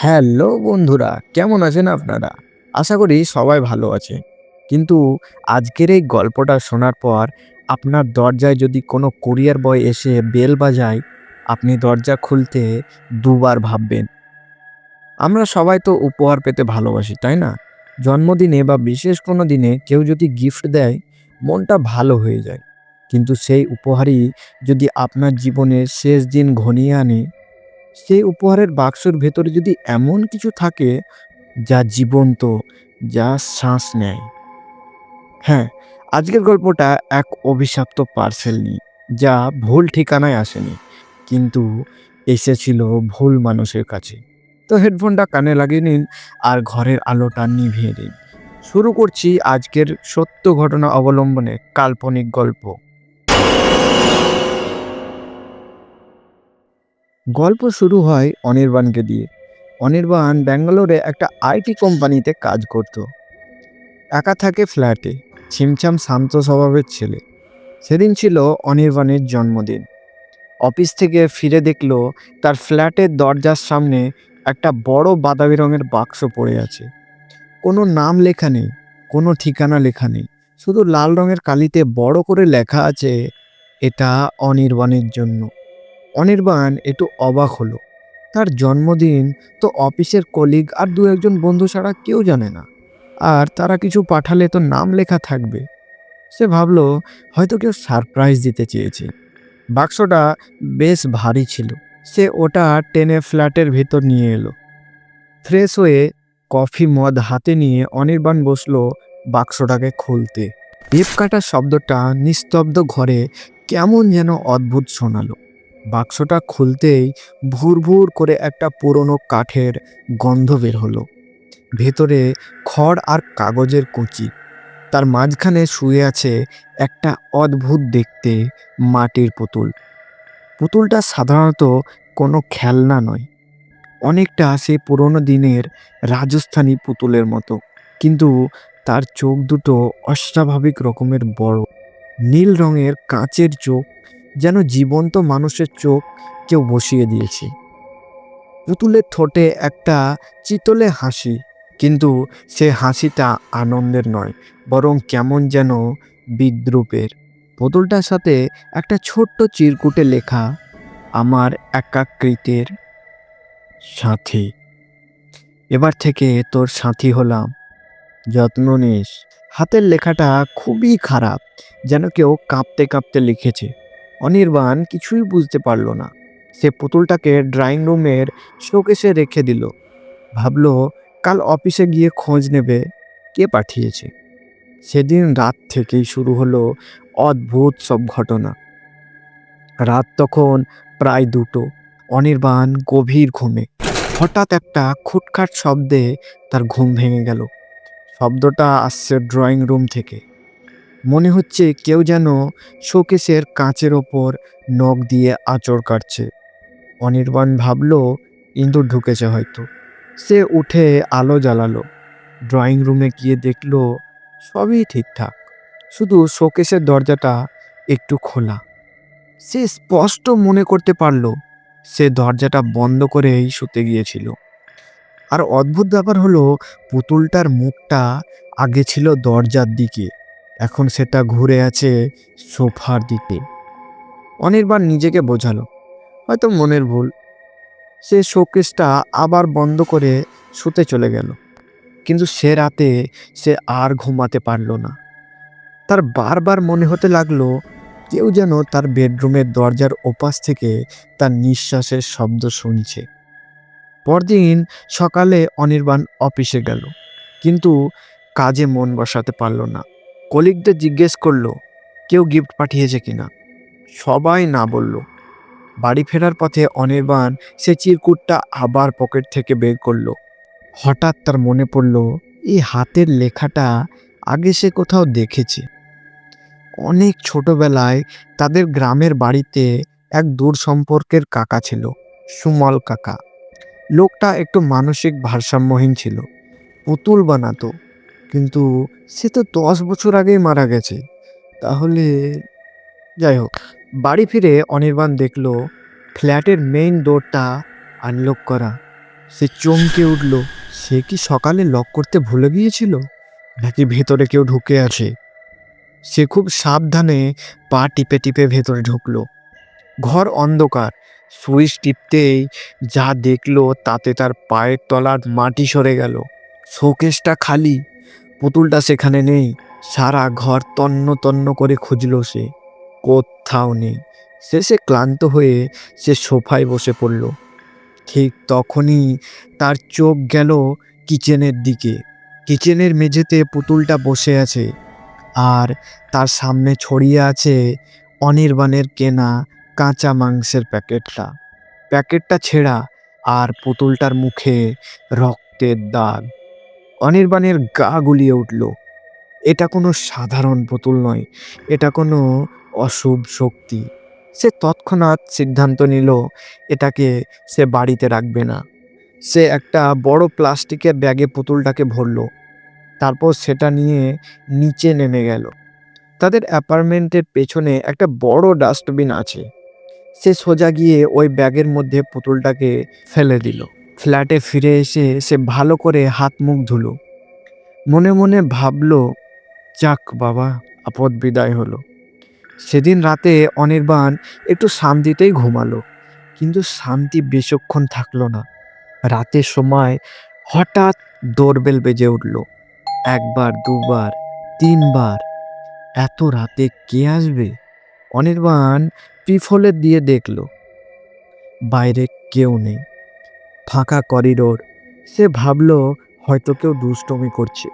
Hello বন্ধুরা, কেমন আছেন আপনারা? আশা করি সবাই ভালো আছে। কিন্তু আজকের এই গল্পটা শোনার পর আপনার দরজায় যদি কোনো কুরিয়ার বয় এসে বেল বাজায়, আপনি দরজা খুলতে দুবার ভাববেন। আমরা সবাই তো উপহার পেতে ভালোবাসি, তাই না? জন্মদিনে বা বিশেষ কোনো দিনে কেউ যদি গিফট দেয়, মনটা ভালো হয়ে যায়। কিন্তু সেই উপহারই যদি আপনার জীবনের শেষ দিন ঘনিয়ে আনে, সেই উপহারের বাক্সের ভেতরে যদি এমন কিছু থাকে যা জীবন্ত, যা শ্বাস নেয়। হ্যাঁ, আজকের গল্পটা এক অভিশপ্ত পার্সেল নিয়ে, যা ভুল ঠিকানায় আসেনি, কিন্তু এসেছিল ভুল মানুষের কাছে। তো হেডফোনটা কানে লাগিয়ে নিন আর ঘরের আলোটা নিভিয়ে দিন। শুরু করছি আজকের সত্য ঘটনা অবলম্বনে কাল্পনিক গল্প। গল্প শুরু হয় অনির্বাণকে দিয়ে। অনির্বাণ ব্যাঙ্গালোরে একটা আইটি কোম্পানিতে কাজ করত। একা থাকে ফ্ল্যাটে, ছিমছাম শান্ত স্বভাবের ছেলে। সেদিন ছিল অনির্বাণের জন্মদিন। অফিস থেকে ফিরে দেখলো তার ফ্ল্যাটের দরজার সামনে একটা বড় বাদামি রঙের বাক্স পড়ে আছে। কোনো নাম লেখা নেই, কোনো ঠিকানা লেখা নেই, শুধু লাল রঙের কালিতে বড় করে লেখা আছে, এটা অনির্বাণের জন্য। অনির্বাণ একটু অবাক হলো। তার জন্মদিন তো অফিসের কলিগ আর দু একজন বন্ধু ছাড়া কেউ জানে না, আর তারা কিছু পাঠালে তো নাম লেখা থাকবে। সে ভাবলো হয়তো কেউ সারপ্রাইজ দিতে চেয়েছে। বাক্সটা বেশ ভারী ছিল। সে ওটা টেনে ফ্ল্যাটের ভেতর নিয়ে এলো। ফ্রেশ হয়ে কফি মদ হাতে নিয়ে অনির্বাণ বসলো বাক্সটাকে খুলতে। টেপ কাটার শব্দটা নিস্তব্ধ ঘরে কেমন যেন অদ্ভুত শোনালো। বাক্সটা খুলতেই ভুর ভুর করে একটা পুরনো কাঠের গন্ধ বের হলো। ভেতরে খড় আর কাগজের কুচি। তার মাঝখানে শুয়ে আছে একটা অদ্ভুত দেখতে মাটির পুতুল। পুতুলটা সাধারণত কোনো খেলনা নয়, অনেকটা সেই পুরোনো দিনের রাজস্থানী পুতুলের মতো, কিন্তু তার চোখ দুটো অস্বাভাবিক রকমের বড়। নীল রঙের কাঁচের চোখ, যেন জীবন্ত মানুষের চোখ কেউ বসিয়ে দিয়েছে। পুতুলের ঠোঁটে একটা চিতলে হাসি, কিন্তু সে হাসিটা আনন্দের নয়, বরং কেমন যেন বিদ্রূপের। পুতুলটার সাথে একটা ছোট্ট চিরকুটে লেখা, আমার একাকৃতের সাথী। এবার থেকে তোর সাথী হলাম, যত্ন নিস। হাতের লেখাটা খুবই খারাপ, যেন কেউ কাঁপতে কাঁপতে লিখেছে। অনির্বাণ কিছুই বুঝতে পারল না। সে পুতুলটাকে ড্রয়িং রুমের শোকেসে রেখে দিল। ভাবলো কাল অফিসে গিয়ে খোঁজ নেবে কে পাঠিয়েছে। সেদিন রাত থেকেই শুরু হলো অদ্ভুত সব ঘটনা। রাত তখন প্রায় 2টো। অনির্বাণ গভীর ঘুমে। হঠাৎ একটা খুটখাট শব্দে তার ঘুম ভেঙে গেল। শব্দটা আসছে ড্রয়িং রুম থেকে। মনে হচ্ছে কেউ যেন শোকেসের কাঁচের ওপর নখ দিয়ে আঁচড় কাটছে। অনির্বাণ ভাবলো ইঁদুর ঢুকেছে হয়তো। সে উঠে আলো জ্বালালো। ড্রয়িং রুমে গিয়ে দেখলো সবই ঠিকঠাক, শুধু শোকেসের দরজাটা একটু খোলা। সে স্পষ্ট মনে করতে পারলো সে দরজাটা বন্ধ করেই শুতে গিয়েছিল। আর অদ্ভুত ব্যাপার হলো, পুতুলটার মুখটা আগে ছিল দরজার দিকে, এখন সেটা ঘুরে আছে সোফার দিকে। অনির্বাণ নিজেকে বোঝালো হয়তো মনের ভুল। সে শোকেসটা আবার বন্ধ করে শুতে চলে গেল। কিন্তু সে রাতে সে আর ঘুমাতে পারল না। তার বারবার মনে হতে লাগলো কেউ যেন তার বেডরুমের দরজার ওপাশ থেকে তার নিঃশ্বাসের শব্দ শুনছে। পরদিন সকালে অনির্বাণ অফিসে গেল, কিন্তু কাজে মন বসাতে পারল না। কলিগদের জিজ্ঞেস করলো কেউ গিফট পাঠিয়েছে কিনা। সবাই না বলল। বাড়ি ফেরার পথে অনির্বাণ সে চিরকুটটা আবার পকেট থেকে বের করলো। হঠাৎ তার মনে পড়ল এই হাতের লেখাটা আগে সে কোথাও দেখেছে। অনেক ছোটবেলায় তাদের গ্রামের বাড়িতে এক দূর সম্পর্কের কাকা ছিল, সুমল কাকা। লোকটা একটু মানসিক ভারসাম্যহীন ছিল। পুতুল বানাতো, কিন্তু সে তো 10 বছর আগেই মারা গেছে। তাহলে যাই হোক, বাড়ি ফিরে অনির্বাণ দেখলো ফ্ল্যাটের মেইন ডোরটা আনলক করা। সে চমকে উঠল। সে কি সকালে লক করতে ভুলে গিয়েছিল, নাকি ভেতরে কেউ ঢুকে আছে? সে খুব সাবধানে পা টিপে টিপে ভেতরে ঢুকলো। ঘর অন্ধকার। সুইচ টিপতেই যা দেখলো তাতে তার পায়ের তলার মাটি সরে গেল। শোকেসটা খালি, পুতুলটা সেখানে নেই। সারা ঘর তন্ন তন্ন করে খুঁজল সে, কোথাও নেই। শেষে ক্লান্ত হয়ে সে সোফায় বসে পড়ল। ঠিক তখনই তার চোখ গেল কিচেনের দিকে। কিচেনের মেঝেতে পুতুলটা বসে আছে, আর তার সামনে ছড়িয়ে আছে অনির্বাণের কেনা কাঁচা মাংসের প্যাকেটটা। প্যাকেটটা ছেঁড়া, আর পুতুলটার মুখে রক্তের দাগ। অনির্বাণের গা গুলিয়ে উঠল। এটা কোনো সাধারণ পুতুল নয়, এটা কোনো অশুভ শক্তি। সে তৎক্ষণাৎ সিদ্ধান্ত নিল এটাকে সে বাড়িতে রাখবে না। সে একটা বড় প্লাস্টিকের ব্যাগে পুতুলটাকে ভরল, তারপর সেটা নিয়ে নিচে নেমে গেল। তাদের অ্যাপার্টমেন্টের পেছনে একটা বড় ডাস্টবিন আছে। সে সোজা গিয়ে ওই ব্যাগের মধ্যে পুতুলটাকে ফেলে দিল। ফ্ল্যাটে ফিরে এসে সে ভালো করে হাত মুখ ধুলো। মনে মনে ভাবলো, যাক বাবা, আপদ বিদায় হলো। সেদিন রাতে অনির্বাণ একটু শান্তিতেই ঘুমালো, কিন্তু শান্তি বেশিক্ষণ থাকলো না। রাতের সময় হঠাৎ ডোরবেল বেজে উঠল। একবার, দুবার, তিনবার। এত রাতে কে আসবে? অনির্বাণ পিফলে দিয়ে দেখল বাইরে কেউ নেই। ফাঁকা করিডোর। সে ভাবলো হয়তো কেউ দুষ্টুমি করছে।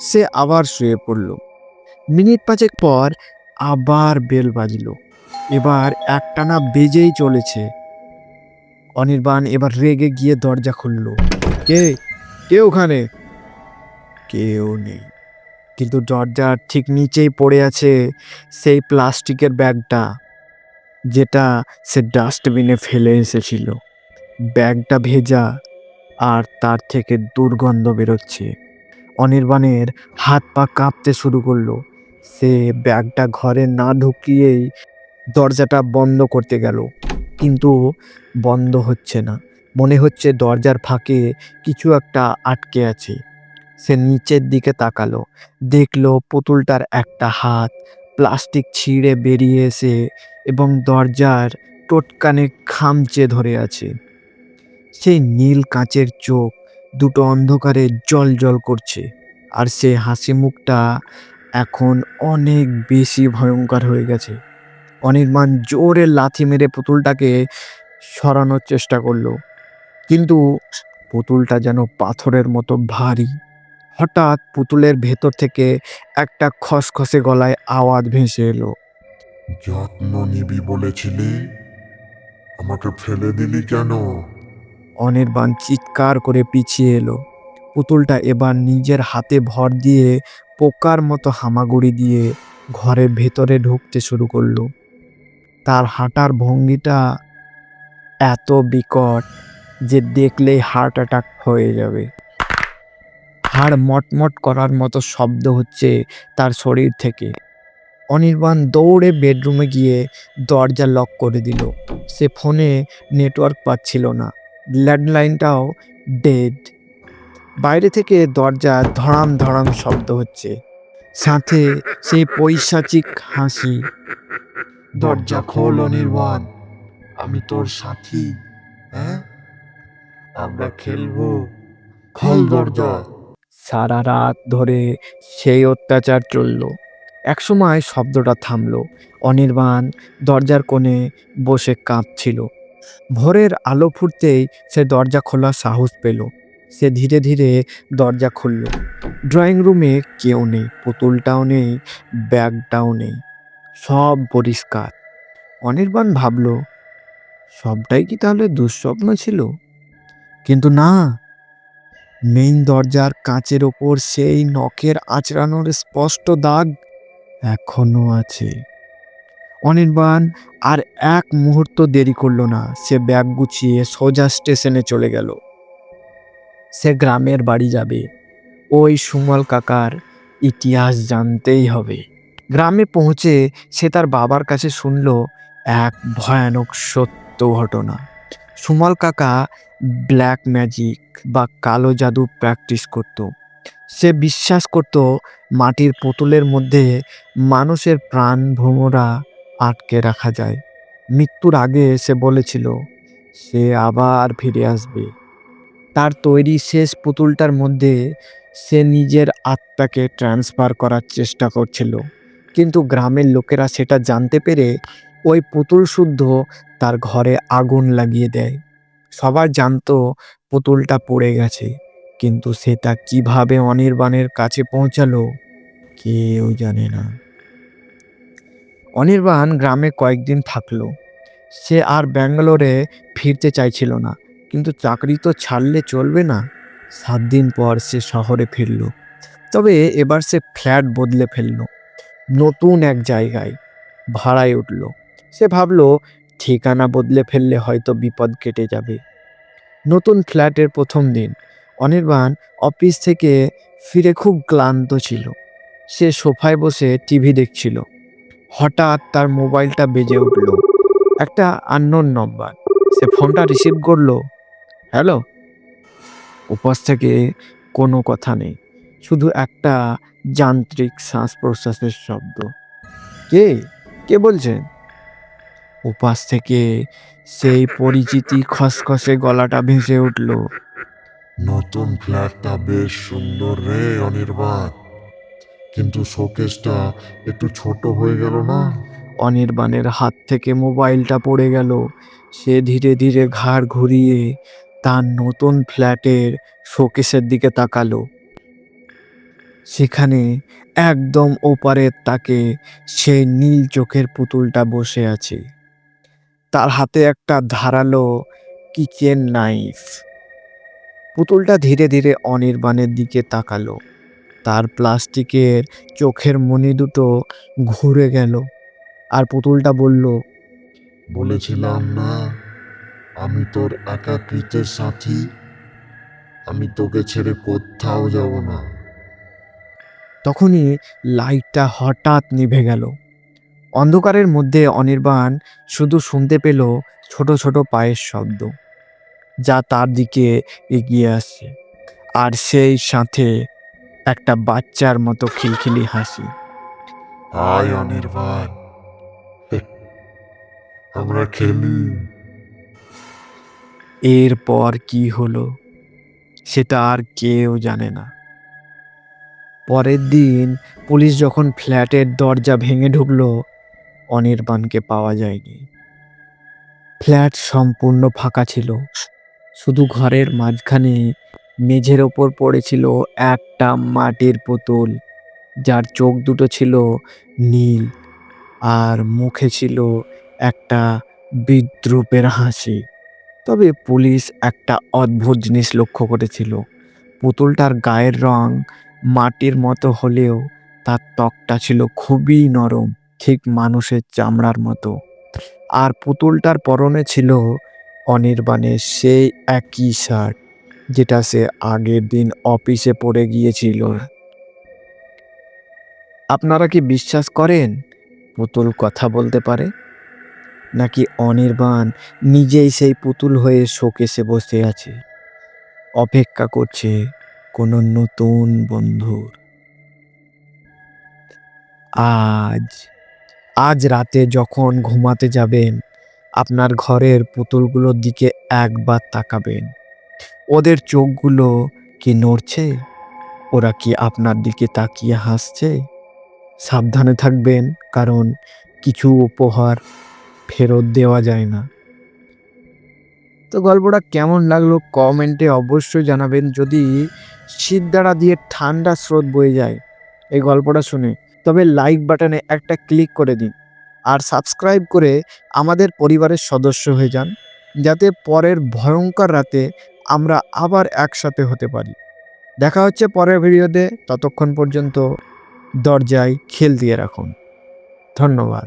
সে আবার শুয়ে পড়ল। মিনিট পাঁচেক পর আবার বেল বাজলো। এবার একটানা বেজেই চলেছে। অনির্বাণ এবার রেগে গিয়ে দরজা খুলল। কে কে ওখানে? কেউ নেই, কিন্তু দরজার ঠিক নিচেই পড়ে আছে সেই প্লাস্টিকের ব্যাগটা, যেটা সে ডাস্টবিনে ফেলে এসেছিল। ব্যাগটা ভেজা, আর তার থেকে দুর্গন্ধ বেরোচ্ছে। অনির্বাণের হাত পা কাঁপতে শুরু করলো। সে ব্যাগটা ঘরে না ঢুকিয়েই দরজাটা বন্ধ করতে গেল, কিন্তু বন্ধ হচ্ছে না। মনে হচ্ছে দরজার ফাঁকে কিছু একটা আটকে আছে। সে নিচের দিকে তাকালো, দেখলো পুতুলটার একটা হাত প্লাস্টিক ছিঁড়ে বেরিয়ে এসে এবং দরজার টোটকানে খামচে ধরে আছে। সেই নীল কাঁচের চোখ দুটো অন্ধকারে জ্বল করছে, আর সে হাসি মুখটা এখন অনেক বেশি ভয়ঙ্কর হয়ে গেছে। অনির্বাণ জোরে লাথি মেরে পুতুলটাকে সরানোর চেষ্টা করলো, কিন্তু পুতুলটা যেন পাথরের মতো ভারী। হঠাৎ পুতুলের ভেতর থেকে একটা খসখসে গলায় আওয়াজ ভেসে এলো। যত্ন নিবি বলেছিলি, আমাকে ফেলে দিলি কেন? অনির্বাণ চিৎকার করে পিছিয়ে এলো। পুতুলটা এবার নিজের হাতে ভর দিয়ে পোকার মতো হামাগুড়ি দিয়ে ঘরের ভেতরে ঢুকতে শুরু করলো। তার হাঁটার ভঙ্গিটা এত বিকট যে দেখলেই হার্ট অ্যাটাক হয়ে যাবে। হাড় মটমট করার মতো শব্দ হচ্ছে তার শরীর থেকে। অনির্বাণ দৌড়ে বেডরুমে গিয়ে দরজা লক করে দিল। সে ফোনে নেটওয়ার্ক পাচ্ছিল না, ল্যান্ডলাইনটাও ডেড। বাইরে থেকে দরজা ধড়াম ধড়াম শব্দ হচ্ছে, সাথে সেই পৈশাচিক হাসি। দরজা খোল অনির্বাণ, আমি তোর সাথী। হ্যাঁ, আমরা খেলবো, খোল দরজা। সারা রাত ধরে সেই অত্যাচার চলল। একসময় শব্দটা থামলো। অনির্বাণ দরজার কোণে বসে কাঁপছিল। ভোরের আলো ফুটতেই সে দরজা খোলার সাহস পেল। সে ধীরে ধীরে দরজা খুলল। ড্রয়িং রুমে কেউ নেই, পুতুলটাও নেই, ব্যাগটাও নেই, সব পরিষ্কার। অনির্বাণ ভাবল, সবটাই কি তাহলে দুঃস্বপ্ন ছিল? কিন্তু না, মেইন দরজার কাঁচের ওপর সেই নখের আঁচড়ানোর স্পষ্ট দাগ এখনো আছে। অনির্বাণ আর এক মুহূর্ত দেরি করলো না। সে ব্যাগ গুছিয়ে সোজা স্টেশনে চলে গেল। সে গ্রামের বাড়ি যাবে, ওই সুমল কাকার ইতিহাস জানতেই হবে। গ্রামে পৌঁছে সে তার বাবার কাছে শুনল এক ভয়ানক সত্য ঘটনা। সুমল কাকা ব্ল্যাক ম্যাজিক বা কালো জাদু প্র্যাকটিস করত। সে বিশ্বাস করত মাটির পুতুলের মধ্যে মানুষের প্রাণ ভোমরা আটকে রাখা যায়। মৃত্যুর আগে সে বলেছিল সে আবার ফিরে আসবে। তার তৈরি শেষ পুতুলটার মধ্যে সে নিজের আত্মাকে ট্রান্সফার করার চেষ্টা করছিল, কিন্তু গ্রামের লোকেরা সেটা জানতে পেরে ওই পুতুল শুদ্ধ তার ঘরে আগুন লাগিয়ে দেয়। সবাই জানতো পুতুলটা পড়ে গেছে, কিন্তু সেটা কিভাবে অনির্বাণের কাছে পৌঁছালো কেউ জানে না। অনির্বাণ গ্রামে কয়েকদিন থাকলো। সে আর ব্যাঙ্গালোরে ফিরতে চাইছিল না, কিন্তু চাকরি তো ছাড়লে চলবে না। 7 দিন পর সে শহরে ফিরল। তবে এবার সে ফ্ল্যাট বদলে ফেললো, নতুন এক জায়গায় ভাড়ায় উঠল। সে ভাবলো ঠিকানা বদলে ফেললে হয়তো বিপদ কেটে যাবে। নতুন ফ্ল্যাটের প্রথম দিন অনির্বাণ অফিস থেকে ফিরে খুব ক্লান্ত ছিল। সে সোফায় বসে টিভি দেখছিল। হঠাৎ তার মোবাইলটা বেজে উঠল। একটা আননোন নম্বর। সে ফোনটা রিসিভ করলো। হ্যালো। উপাস থেকে কোনো কথা নেই, শুধু একটা যান্ত্রিক শ্বাস প্রশ্বাসের শব্দ। কে কে বলছেন? উপাস থেকে সেই পরিচিতি খসখসে গলাটা ভেসে উঠল। নতুন ফ্ল্যাটটা বেশ সুন্দর রে অনির্বাণ, কিন্তু শোকেসটা একটু ছোট হয়ে গেল না? অনির্বাণের হাত থেকে মোবাইলটা পড়ে গেল। সে ধীরে ধীরে ঘাড় ঘুরিয়ে তার নতুন ফ্ল্যাটের শোকেসের দিকে তাকালো। সেখানে একদম ওপারের তাকে সেই নীল চোখের পুতুলটা বসে আছে। তার হাতে একটা ধারালো কিচেন নাইফ। পুতুলটা ধীরে ধীরে অনির্বাণের দিকে তাকালো। তার প্লাস্টিকের চোখের মণি দুটো ঘুরে গেল, আর পুতুলটা বলল, বলেছিলাম না আমি তোর একাকৃতের সাথী, আমি তোকে ছেড়ে কোথাও যাব না। তখনই লাইটটা হঠাৎ নিভে গেল। অন্ধকারের মধ্যে অনির্বাণ শুধু শুনতে পেল ছোট ছোট পায়ের শব্দ, যা তার দিকে এগিয়ে আসছে, আর সেই সাথে একটা বাচ্চার মতো খিলখিলি হাসি। আয় অনির্বাণ, আমরা খেলি। এরপর কি হলো সেটা আর কেউ জানে না। পরের দিন পুলিশ যখন ফ্ল্যাটের দরজা ভেঙে ঢুকলো, অনির্বাণকে পাওয়া যায়নি। ফ্ল্যাট সম্পূর্ণ ফাঁকা ছিল। শুধু ঘরের মাঝখানে মেঝের ওপর পড়েছিল একটা মাটির পুতুল, যার চোখ দুটো ছিল নীল আর মুখে ছিল একটা বিদ্রূপের হাসি। তবে পুলিশ একটা অদ্ভুত জিনিস লক্ষ্য করেছিল। পুতুলটার গায়ের রং মাটির মতো হলেও তার ত্বকটা ছিল খুবই নরম, ঠিক মানুষের চামড়ার মতো। আর পুতুলটার পরনে ছিল অনির্বাণের সেই একই শার্ট, যেটা সে আগের দিন অফিসে পরে গিয়েছিল। আপনারা কি বিশ্বাস করেন পুতুল কথা বলতে পারে, নাকি অনির্বাণ নিজেই সেই পুতুল হয়ে শোকেসে বসে আছে, অপেক্ষা করছে কোনো নতুন বন্ধুর? আজ আজ রাতে যখন ঘুমাতে যাবেন, আপনার ঘরের পুতুলগুলোর দিকে একবার তাকাবেন। ওদের চোখগুলো কি নড়ছে? ওরা কি আপনার দিকে তাকিয়ে হাসছে? সাবধানে থাকবেন, কারণ কিছু উপহার ফেরত দেওয়া যায় না। তো গল্পটা কেমন লাগলো কমেন্টে অবশ্যই জানাবেন। যদি শিরদাঁড়া দিয়ে ঠান্ডা স্রোত বয়ে যায় এই গল্পটা শুনে, তবে লাইক বাটনে একটা ক্লিক করে দিন, আর সাবস্ক্রাইব করে আমাদের পরিবারের সদস্য হয়ে যান, যাতে পরের ভয়ঙ্কর রাতে আমরা আবার একসাথে হতে পারি। দেখা হচ্ছে পরের ভিডিওতে। ততক্ষণ পর্যন্ত দরজায় খিল দিয়ে রাখুন। ধন্যবাদ।